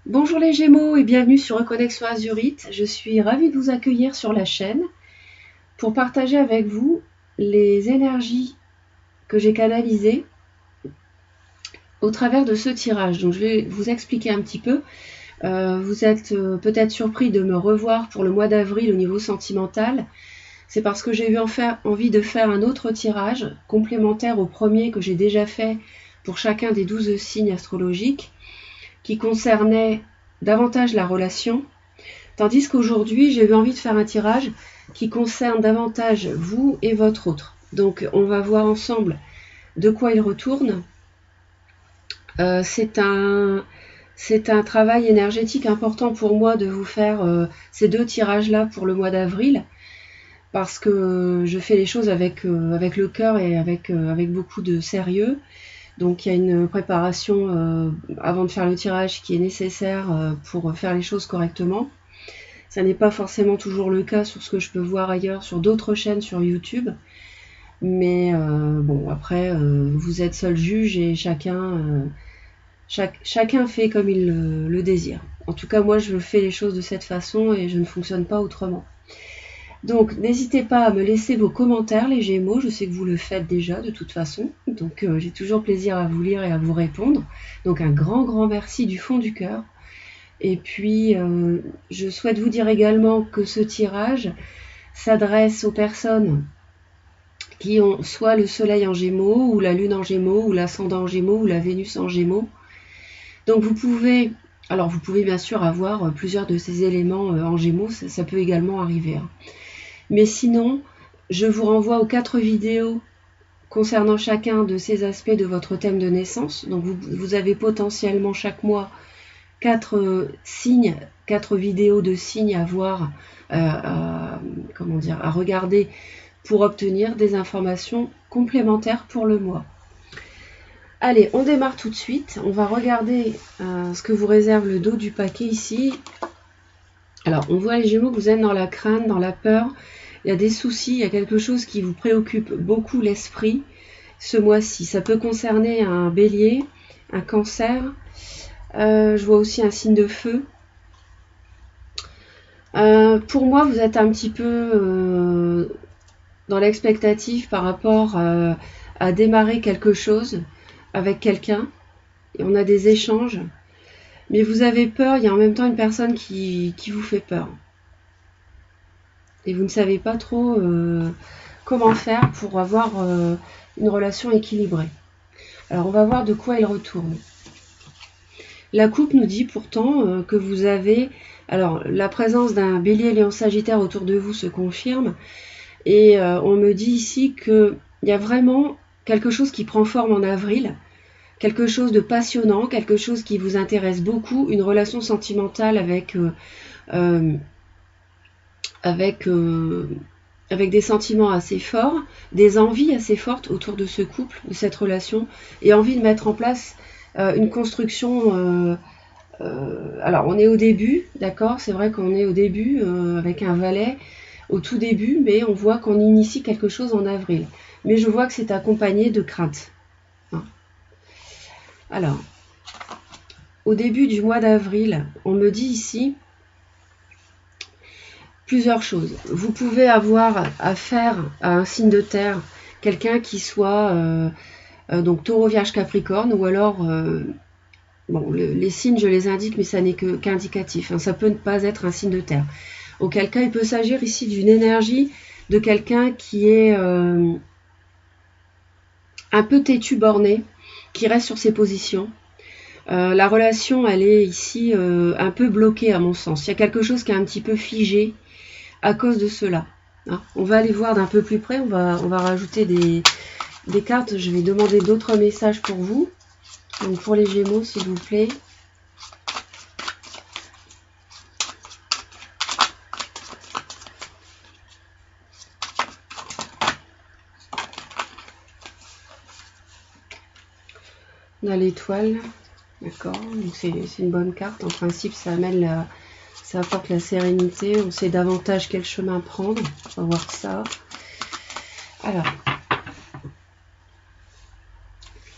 Bonjour les Gémeaux et bienvenue sur Reconnexion Azurite. Je suis ravie de vous accueillir sur la chaîne pour partager avec vous les énergies que j'ai canalisées au travers de ce tirage. Donc je vais vous expliquer un petit peu. Vous êtes peut-être surpris de me revoir pour le mois d'avril au niveau sentimental. C'est parce que j'ai eu envie de faire un autre tirage complémentaire au premier que j'ai déjà fait pour chacun des 12 signes astrologiques qui concernait davantage la relation. Tandis qu'aujourd'hui, j'ai eu envie de faire un tirage qui concerne davantage vous et votre autre. Donc, on va voir ensemble de quoi il retourne. C'est un travail énergétique important pour moi de vous faire ces deux tirages-là pour le mois d'avril, parce que je fais les choses avec le cœur et avec beaucoup de sérieux. Donc, il y a une préparation avant de faire le tirage qui est nécessaire pour faire les choses correctement. Ça n'est pas forcément toujours le cas sur ce que je peux voir ailleurs, sur d'autres chaînes sur YouTube. Mais bon, après, vous êtes seul juge et chacun fait comme il le désire. En tout cas, moi, je fais les choses de cette façon et je ne fonctionne pas autrement. Donc, n'hésitez pas à me laisser vos commentaires, les Gémeaux. Je sais que vous le faites déjà de toute façon. Donc, j'ai toujours plaisir à vous lire et à vous répondre. Donc, un grand merci du fond du cœur. Et puis, je souhaite vous dire également que ce tirage s'adresse aux personnes qui ont soit le soleil en gémeaux, ou la lune en gémeaux, ou l'ascendant en gémeaux, ou la Vénus en gémeaux. Donc vous pouvez bien sûr avoir plusieurs de ces éléments en gémeaux, ça peut également arriver. Mais sinon, je vous renvoie aux 4 vidéos concernant chacun de ces aspects de votre thème de naissance. Donc vous avez potentiellement chaque mois 4 signes, 4 vidéos de signes à voir, à regarder pour obtenir des informations complémentaires pour le mois. Allez, on démarre tout de suite. On va regarder ce que vous réserve le dos du paquet ici. Alors, on voit les Gémeaux que vous êtes dans la crainte, dans la peur. Il y a des soucis, il y a quelque chose qui vous préoccupe beaucoup l'esprit ce mois-ci. Ça peut concerner un bélier, un cancer. Je vois aussi un signe de feu. Pour moi, vous êtes un petit peu dans l'expectative par rapport à démarrer quelque chose avec quelqu'un. Et on a des échanges. Mais vous avez peur, il y a en même temps une personne qui vous fait peur. Et vous ne savez pas trop comment faire pour avoir une relation équilibrée. Alors on va voir de quoi il retourne. La coupe nous dit pourtant que vous avez... Alors la présence d'un bélier lion sagittaire autour de vous se confirme. Et on me dit ici qu'il y a vraiment quelque chose qui prend forme en avril. Quelque chose de passionnant, quelque chose qui vous intéresse beaucoup, une relation sentimentale avec des sentiments assez forts, des envies assez fortes autour de ce couple, de cette relation, et envie de mettre en place une construction. Alors, on est au début, d'accord, c'est vrai qu'on est au début avec un valet, au tout début, mais on voit qu'on initie quelque chose en avril. Mais je vois que c'est accompagné de crainte. Alors, au début du mois d'avril, on me dit ici plusieurs choses. Vous pouvez avoir affaire à un signe de terre, quelqu'un qui soit donc taureau, vierge, capricorne, ou alors, bon, les signes je les indique, mais ça n'est qu'indicatif, ça peut ne pas être un signe de terre. Auquel cas, il peut s'agir ici d'une énergie de quelqu'un qui est un peu têtu, borné, qui reste sur ses positions. La relation, elle est ici un peu bloquée à mon sens. Il y a quelque chose qui est un petit peu figé à cause de cela. On va aller voir d'un peu plus près. On va rajouter des cartes. Je vais demander d'autres messages pour vous. Donc pour les Gémeaux, s'il vous plaît. On a l'étoile. D'accord, donc c'est une bonne carte. En principe, ça apporte la sérénité. On sait davantage quel chemin prendre. On va voir ça. Alors,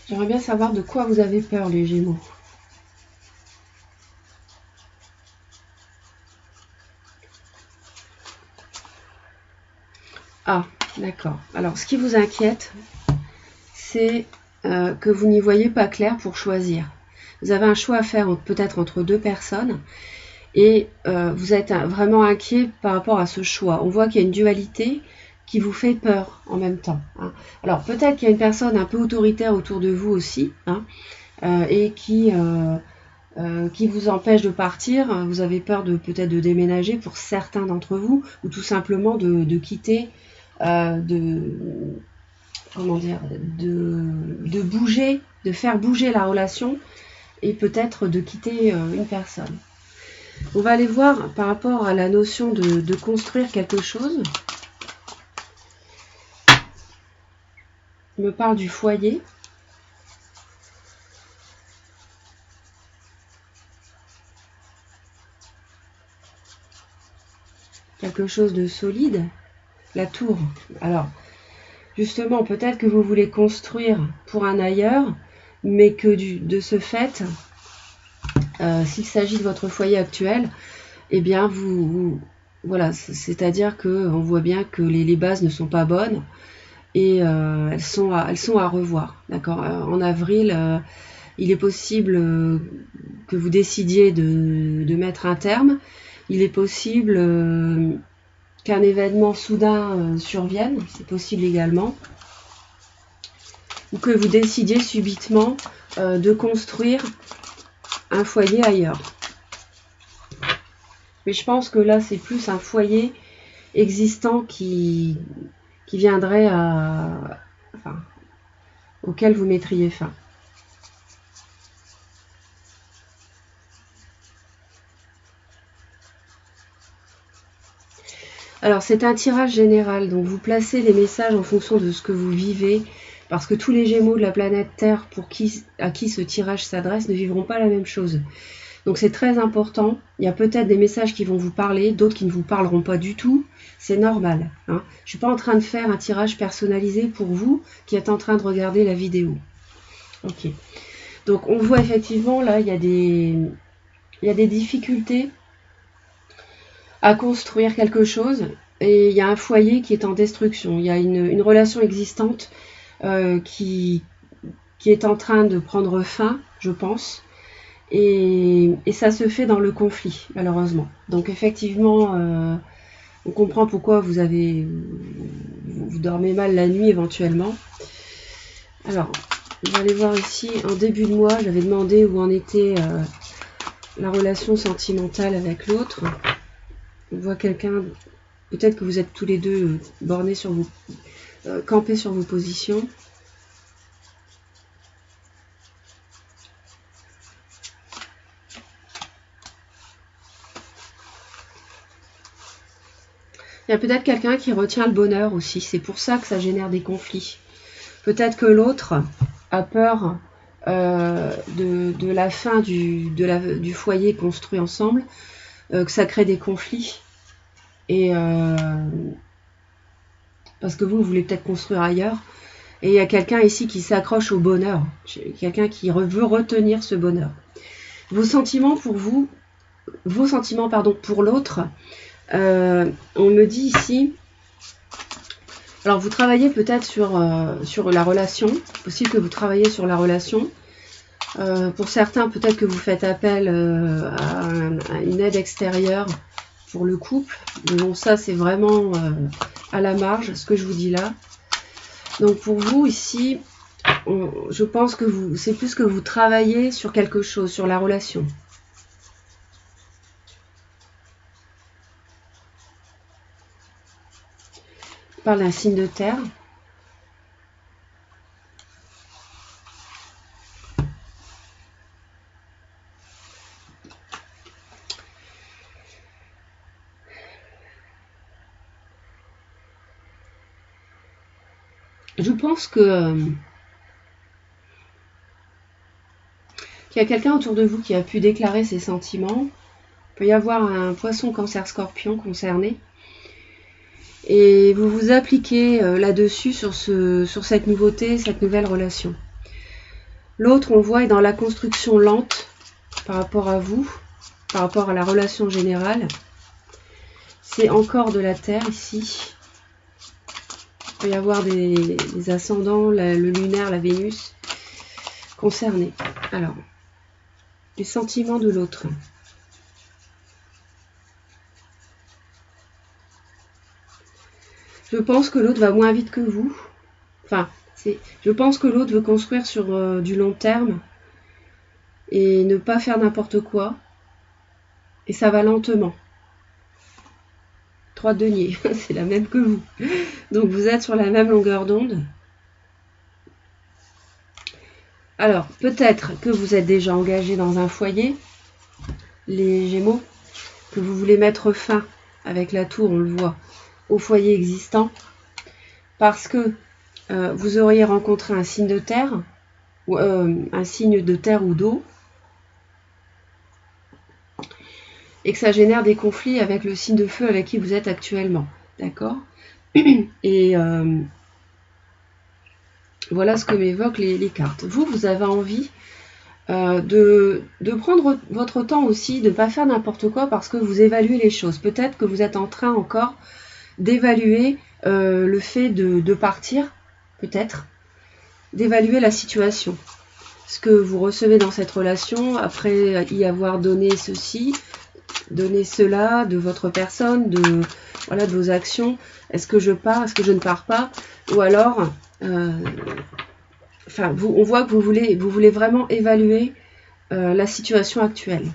j'aimerais bien savoir de quoi vous avez peur, les Gémeaux. Ah, d'accord. Alors, ce qui vous inquiète, c'est que vous n'y voyez pas clair pour choisir. Vous avez un choix à faire peut-être entre deux personnes et vous êtes vraiment inquiet par rapport à ce choix. On voit qu'il y a une dualité qui vous fait peur en même temps. Hein. Alors, peut-être qu'il y a une personne un peu autoritaire autour de vous aussi, hein, et qui vous empêche de partir. Vous avez peur peut-être de déménager pour certains d'entre vous, ou tout simplement de quitter, comment dire, de bouger, de faire bouger la relation, et peut-être de quitter une personne. On va aller voir par rapport à la notion de construire quelque chose. On me parle du foyer. Quelque chose de solide. La tour. Alors, justement, peut-être que vous voulez construire pour un ailleurs, mais que de ce fait, s'il s'agit de votre foyer actuel, eh bien, voilà, c'est-à-dire qu'on voit bien que les bases ne sont pas bonnes et elles sont à revoir. D'accord. En avril, il est possible que vous décidiez de mettre un terme. Il est possible qu'un événement soudain survienne, c'est possible également. Ou que vous décidiez subitement de construire un foyer ailleurs. Mais je pense que là, c'est plus un foyer existant qui viendrait auquel vous mettriez fin. Alors, c'est un tirage général, donc vous placez les messages en fonction de ce que vous vivez, parce que tous les Gémeaux de la planète Terre à qui ce tirage s'adresse ne vivront pas la même chose. Donc c'est très important. Il y a peut-être des messages qui vont vous parler, d'autres qui ne vous parleront pas du tout. C'est normal. Hein. Je ne suis pas en train de faire un tirage personnalisé pour vous qui êtes en train de regarder la vidéo. Ok. Donc on voit effectivement là, il y a des difficultés à construire quelque chose et il y a un foyer qui est en destruction. Il y a une relation existante qui est en train de prendre fin, je pense. Et ça se fait dans le conflit, malheureusement. Donc effectivement, on comprend pourquoi vous dormez mal la nuit éventuellement. Alors, on va aller voir ici, en début de mois, j'avais demandé où en était la relation sentimentale avec l'autre. On voit quelqu'un, peut-être que vous êtes tous les deux bornés sur vos... campés sur vos positions. Il y a peut-être quelqu'un qui retient le bonheur aussi. C'est pour ça que ça génère des conflits. Peut-être que l'autre a peur de la fin du foyer construit ensemble, que ça crée des conflits. Et parce que vous voulez peut-être construire ailleurs. Et il y a quelqu'un ici qui s'accroche au bonheur. Quelqu'un qui veut retenir ce bonheur. Vos sentiments pour l'autre, on me dit ici, alors vous travaillez peut-être sur la relation, possible que vous travaillez sur la relation. Pour certains, peut-être que vous faites appel à une aide extérieure pour le couple. Mais bon, ça c'est vraiment à la marge, ce que je vous dis là. Donc pour vous ici, je pense que c'est plus que vous travaillez sur quelque chose, sur la relation. On parle d'un signe de terre. Je pense que qu'il y a quelqu'un autour de vous qui a pu déclarer ses sentiments. Il peut y avoir un poisson cancer scorpion concerné. Et vous vous appliquez là-dessus sur cette nouveauté, cette nouvelle relation. L'autre, on voit, est dans la construction lente par rapport à vous, par rapport à la relation générale. C'est encore de la terre ici. peut y avoir des ascendants, le lunaire, la Vénus concernés. Alors, les sentiments de l'autre. Je pense que l'autre va moins vite que vous. Enfin, je pense que l'autre veut construire sur du long terme et ne pas faire n'importe quoi. Et ça va lentement. 3 deniers, c'est la même que vous. Donc vous êtes sur la même longueur d'onde. Alors, peut-être que vous êtes déjà engagé dans un foyer, les Gémeaux, que vous voulez mettre fin, avec la tour, on le voit, au foyer existant, parce que vous auriez rencontré un signe de terre, ou un signe de terre ou d'eau, et que ça génère des conflits avec le signe de feu avec qui vous êtes actuellement. D'accord? Et voilà ce que m'évoquent les cartes. Vous avez envie de prendre votre temps aussi, de ne pas faire n'importe quoi parce que vous évaluez les choses. Peut-être que vous êtes en train encore d'évaluer le fait de partir, peut-être, d'évaluer la situation. Ce que vous recevez dans cette relation, après y avoir donné ceci, donné cela de votre personne, de vos actions. Est-ce que je pars, est-ce que je ne pars pas? Ou alors, on voit que vous voulez vraiment évaluer la situation actuelle.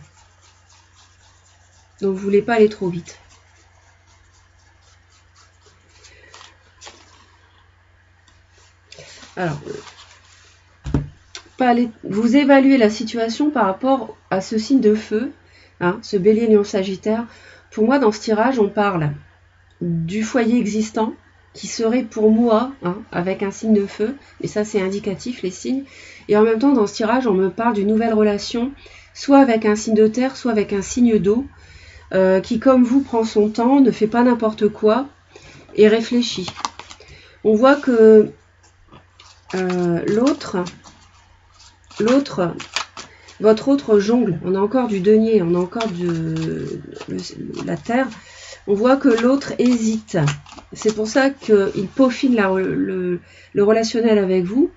Donc vous ne voulez pas aller trop vite. Alors, vous évaluez la situation par rapport à ce signe de feu, hein, ce bélier lion sagittaire. Pour moi, dans ce tirage, on parle du foyer existant, qui serait pour moi, hein, avec un signe de feu, et ça c'est indicatif les signes, et en même temps dans ce tirage on me parle d'une nouvelle relation, soit avec un signe de terre, soit avec un signe d'eau, qui comme vous prend son temps, ne fait pas n'importe quoi, et réfléchit. On voit que votre autre jongle, on a encore du denier, on a encore la terre, on voit que l'autre hésite. C'est pour ça qu'il peaufine le relationnel avec vous,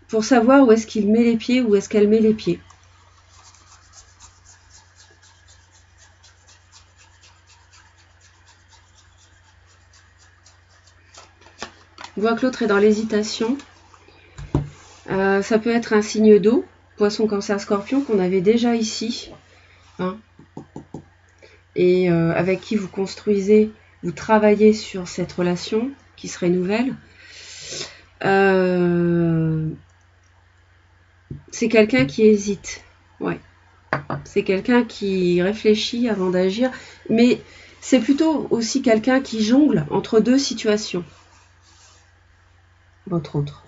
pour savoir où est-ce qu'il met les pieds, où est-ce qu'elle met les pieds. On voit que l'autre est dans l'hésitation. Ça peut être un signe d'eau, poisson, cancer, scorpion, qu'on avait déjà ici. Hein, et avec qui vous construisez, vous travaillez sur cette relation qui serait nouvelle. C'est quelqu'un qui hésite. Ouais. C'est quelqu'un qui réfléchit avant d'agir. Mais c'est plutôt aussi quelqu'un qui jongle entre deux situations. Votre autre.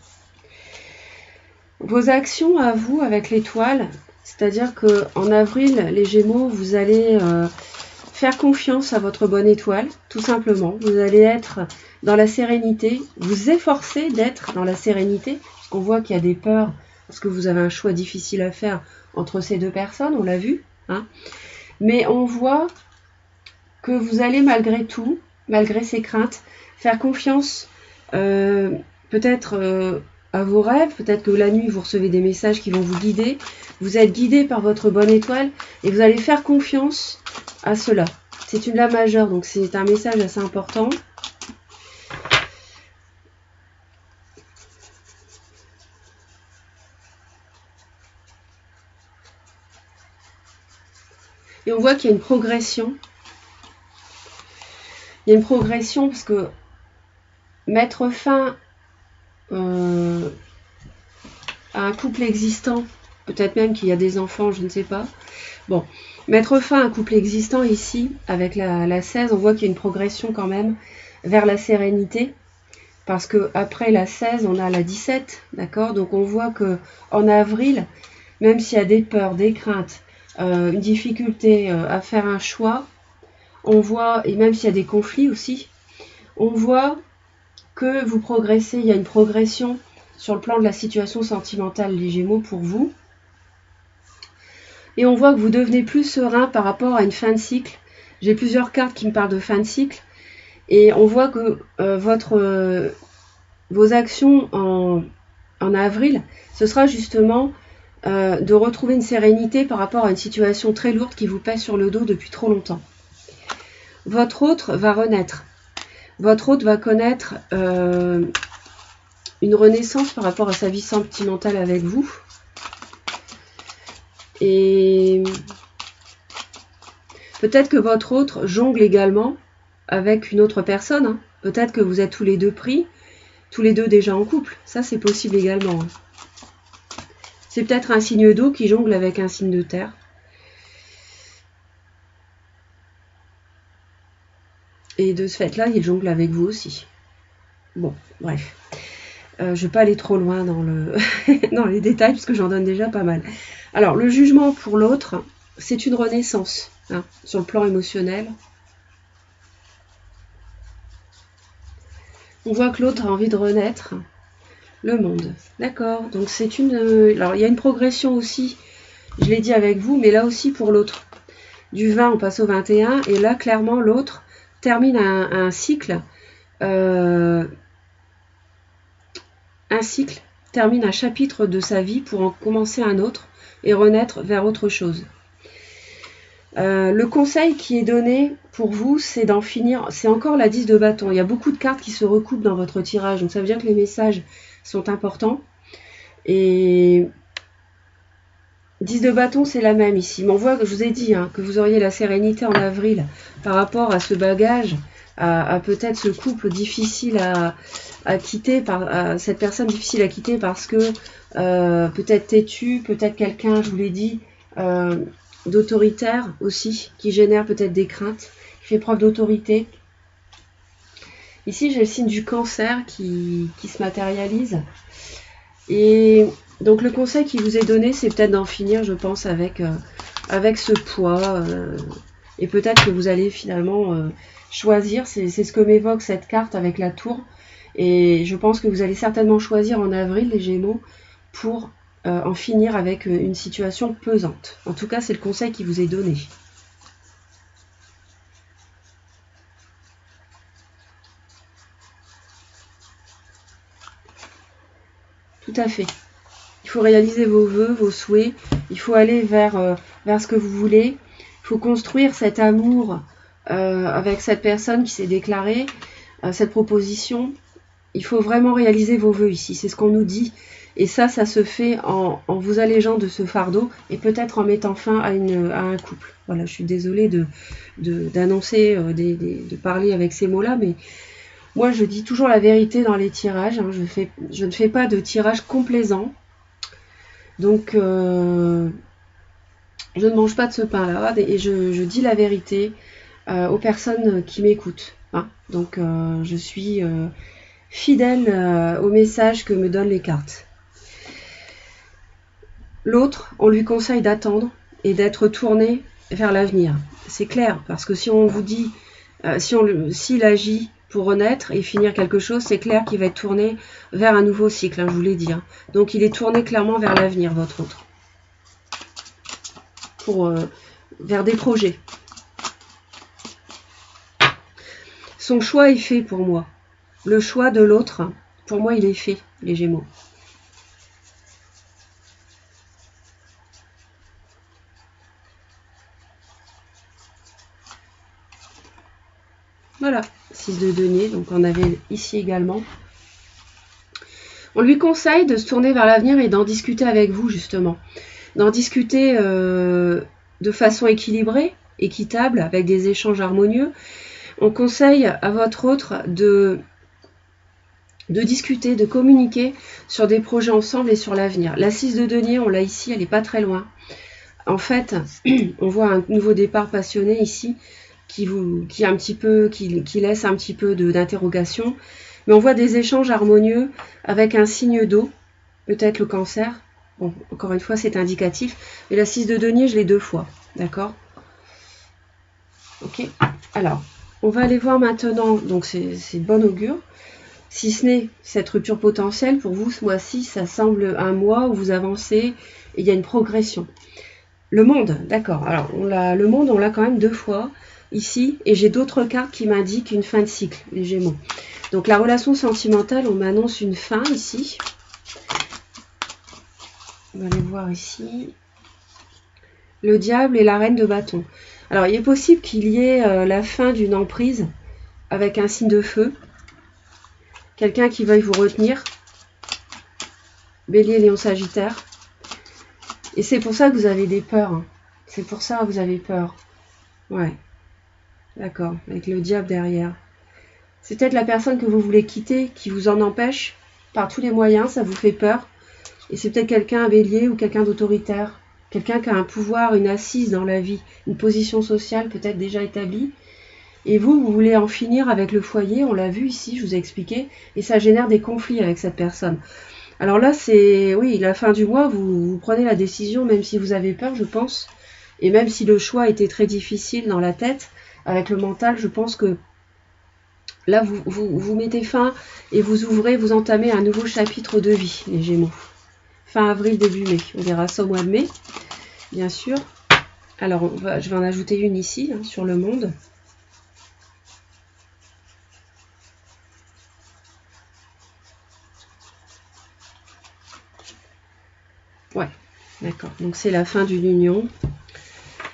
Vos actions à vous avec l'étoile, c'est-à-dire qu'en avril, les Gémeaux, vous allez faire confiance à votre bonne étoile, tout simplement. Vous allez être dans la sérénité, vous efforcer d'être dans la sérénité, puisqu'on voit qu'il y a des peurs, parce que vous avez un choix difficile à faire entre ces deux personnes, on l'a vu. Hein. Mais on voit que vous allez malgré tout, malgré ces craintes, faire confiance peut-être à vos rêves, peut-être que la nuit vous recevez des messages qui vont vous guider, vous êtes guidé par votre bonne étoile et vous allez faire confiance à cela. C'est une lame majeure, donc c'est un message assez important. Et on voit qu'il y a une progression. Il y a une progression parce que mettre fin à un couple existant, peut-être même qu'il y a des enfants, je ne sais pas. Bon, mettre fin à un couple existant ici, avec la 16, on voit qu'il y a une progression quand même vers la sérénité. Parce que après la 16, on a la 17, d'accord? Donc on voit que en avril, même s'il y a des peurs, des craintes, une difficulté à faire un choix, on voit, et même s'il y a des conflits aussi, on voit que vous progressez, il y a une progression sur le plan de la situation sentimentale, les Gémeaux, pour vous. Et on voit que vous devenez plus serein par rapport à une fin de cycle. J'ai plusieurs cartes qui me parlent de fin de cycle. Et on voit que votre vos actions en avril, ce sera justement de retrouver une sérénité par rapport à une situation très lourde qui vous pèse sur le dos depuis trop longtemps. Votre autre va renaître. Votre autre va connaître une renaissance par rapport à sa vie sentimentale avec vous. Et peut-être que votre autre jongle également avec une autre personne. Hein. Peut-être que vous êtes tous les deux pris, tous les deux déjà en couple. Ça, c'est possible également. Hein. C'est peut-être un signe d'eau qui jongle avec un signe de terre. Et de ce fait-là, il jongle avec vous aussi. Bon, bref. Je ne vais pas aller trop loin dans, dans les détails, puisque j'en donne déjà pas mal. Alors, le jugement pour l'autre, c'est une renaissance, hein, sur le plan émotionnel. On voit que l'autre a envie de renaître. Le monde, d'accord. Donc, c'est une... Alors, il y a une progression aussi, je l'ai dit avec vous, mais là aussi pour l'autre. Du 20, on passe au 21, et là, clairement, l'autre termine un cycle... un cycle termine un chapitre de sa vie pour en commencer un autre et renaître vers autre chose. Le conseil qui est donné pour vous, c'est d'en finir, c'est encore la 10 de bâton. Il y a beaucoup de cartes qui se recoupent dans votre tirage, donc ça veut dire que les messages sont importants. Et 10 de bâton, c'est la même ici. Mais on voit que je vous ai dit hein, que vous auriez la sérénité en avril par rapport à ce bagage, à peut-être ce couple difficile à quitter, cette personne difficile à quitter parce que peut-être têtu, peut-être quelqu'un, je vous l'ai dit, d'autoritaire aussi, qui génère peut-être des craintes, qui fait preuve d'autorité. Ici, j'ai le signe du cancer qui se matérialise. Et donc, le conseil qui vous est donné, c'est peut-être d'en finir, je pense, avec ce poids. Et peut-être que vous allez finalement choisir, c'est ce que m'évoque cette carte avec la tour. Et je pense que vous allez certainement choisir en avril, les Gémeaux, pour en finir avec une situation pesante. En tout cas, c'est le conseil qui vous est donné. Tout à fait. Il faut réaliser vos vœux, vos souhaits. Il faut aller vers ce que vous voulez. Il faut construire cet amour avec cette personne qui s'est déclarée, cette proposition. Il faut vraiment réaliser vos vœux ici. C'est ce qu'on nous dit. Et ça se fait en vous allégeant de ce fardeau et peut-être en mettant fin à un couple. Voilà, je suis désolée d'annoncer, de parler avec ces mots-là, mais moi je dis toujours la vérité dans les tirages. Hein. Je ne fais pas de tirage complaisant. Donc, je ne mange pas de ce pain-là et je dis la vérité aux personnes qui m'écoutent. Hein. Donc, je suis fidèle au message que me donnent les cartes. L'autre, on lui conseille d'attendre et d'être tourné vers l'avenir. C'est clair, parce que si on vous dit, s'il agit pour renaître et finir quelque chose, c'est clair qu'il va être tourné vers un nouveau cycle, hein, je vous l'ai dit. Hein. Donc il est tourné clairement vers l'avenir, votre autre. Vers des projets. Son choix est fait pour moi. Le choix de l'autre, pour moi, il est fait, les Gémeaux. Voilà, 6 de denier, donc on avait ici également. On lui conseille de se tourner vers l'avenir et d'en discuter avec vous, justement. D'en discuter de façon équilibrée, équitable, avec des échanges harmonieux. On conseille à votre autre de discuter, de communiquer sur des projets ensemble et sur l'avenir. La 6 de denier, on l'a ici, elle n'est pas très loin. En fait, on voit un nouveau départ passionné ici, qui laisse un petit peu d'interrogation. Mais on voit des échanges harmonieux avec un signe d'eau, peut-être le cancer. Bon, encore une fois, c'est indicatif. Et la 6 de denier, je l'ai 2 fois. D'accord? Ok. Alors, on va aller voir maintenant. Donc, c'est bon augure. Si ce n'est cette rupture potentielle, pour vous, ce mois-ci, ça semble un mois où vous avancez et il y a une progression. Le monde, d'accord. Alors, le monde, on l'a quand même 2 fois. ici, et j'ai d'autres cartes qui m'indiquent une fin de cycle, les Gémeaux. Donc la relation sentimentale, on m'annonce une fin ici. On va aller voir ici. Le diable et la reine de bâton. Alors il est possible qu'il y ait la fin d'une emprise avec un signe de feu. Quelqu'un qui veuille vous retenir. Bélier, Lion, Sagittaire. Et c'est pour ça que vous avez des peurs. Hein. C'est pour ça que vous avez peur. Ouais. D'accord. Avec le diable derrière. C'est peut-être la personne que vous voulez quitter qui vous en empêche par tous les moyens. Ça vous fait peur. Et c'est peut-être quelqu'un, un bélier ou quelqu'un d'autoritaire. Quelqu'un qui a un pouvoir, une assise dans la vie. Une position sociale peut-être déjà établie. Et vous voulez en finir avec le foyer. On l'a vu ici, je vous ai expliqué. Et ça génère des conflits avec cette personne. Alors là, c'est, oui, la fin du mois, vous prenez la décision, même si vous avez peur, je pense. Et même si le choix était très difficile dans la tête, avec le mental, je pense que là, vous mettez fin et vous ouvrez, vous entamez un nouveau chapitre de vie, les Gémeaux. Fin avril, début mai. On verra ça au mois de mai, bien sûr. Alors, je vais en ajouter une ici, hein, sur le monde. Ouais, d'accord. Donc c'est la fin d'une union.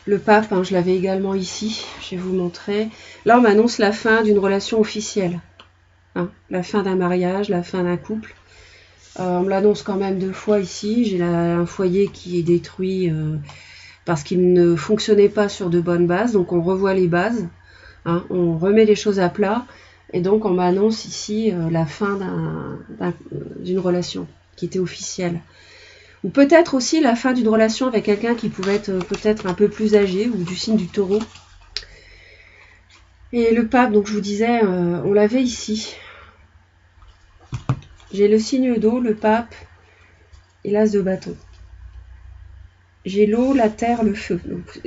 Le pape, hein, je l'avais également ici. Je vais vous montrer. Là, on m'annonce la fin d'une relation officielle. Hein, la fin d'un mariage, la fin d'un couple. On me l'annonce quand même 2 fois ici. J'ai un foyer qui est détruit parce qu'il ne fonctionnait pas sur de bonnes bases. Donc on revoit les bases. Hein, on remet les choses à plat. Et donc on m'annonce ici la fin d'une relation qui était officielle. Ou peut-être aussi la fin d'une relation avec quelqu'un qui pouvait être peut-être un peu plus âgé ou du signe du taureau. Et le pape, donc je vous disais, on l'avait ici. J'ai le signe d'eau, le pape et l'as de bâton. J'ai l'eau, la terre, le feu. Donc,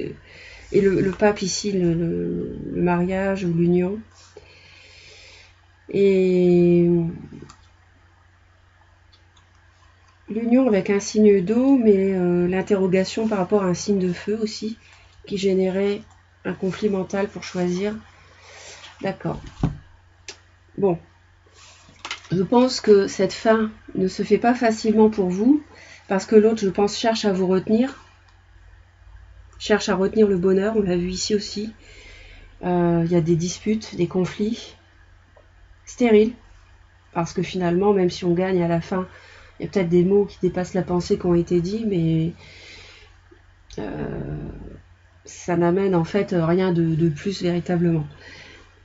et le pape ici, le mariage ou l'union. Et l'union avec un signe d'eau, mais l'interrogation par rapport à un signe de feu aussi, qui générait un conflit mental pour choisir. D'accord. Bon. Je pense que cette fin ne se fait pas facilement pour vous, parce que l'autre, je pense, cherche à vous retenir. Cherche à retenir le bonheur, on l'a vu ici aussi. Il y a des disputes, des conflits stériles, parce que finalement, même si on gagne à la fin, il y a peut-être des mots qui dépassent la pensée qui ont été dits, mais ça n'amène en fait rien de plus véritablement.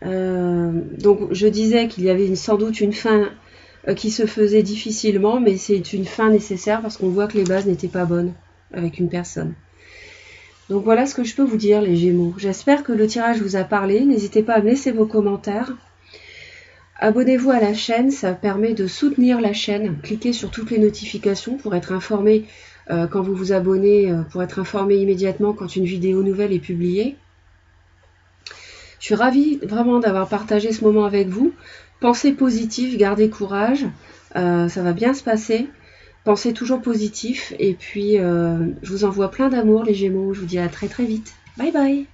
Donc je disais qu'il y avait sans doute une fin qui se faisait difficilement, mais c'est une fin nécessaire parce qu'on voit que les bases n'étaient pas bonnes avec une personne. Donc voilà ce que je peux vous dire, les Gémeaux. J'espère que le tirage vous a parlé. N'hésitez pas à me laisser vos commentaires. Abonnez-vous à la chaîne, ça permet de soutenir la chaîne. Cliquez sur toutes les notifications pour être informé quand vous vous abonnez, pour être informé immédiatement quand une vidéo nouvelle est publiée. Je suis ravie vraiment d'avoir partagé ce moment avec vous. Pensez positif, gardez courage, ça va bien se passer. Pensez toujours positif et puis je vous envoie plein d'amour les Gémeaux. Je vous dis à très très vite. Bye bye.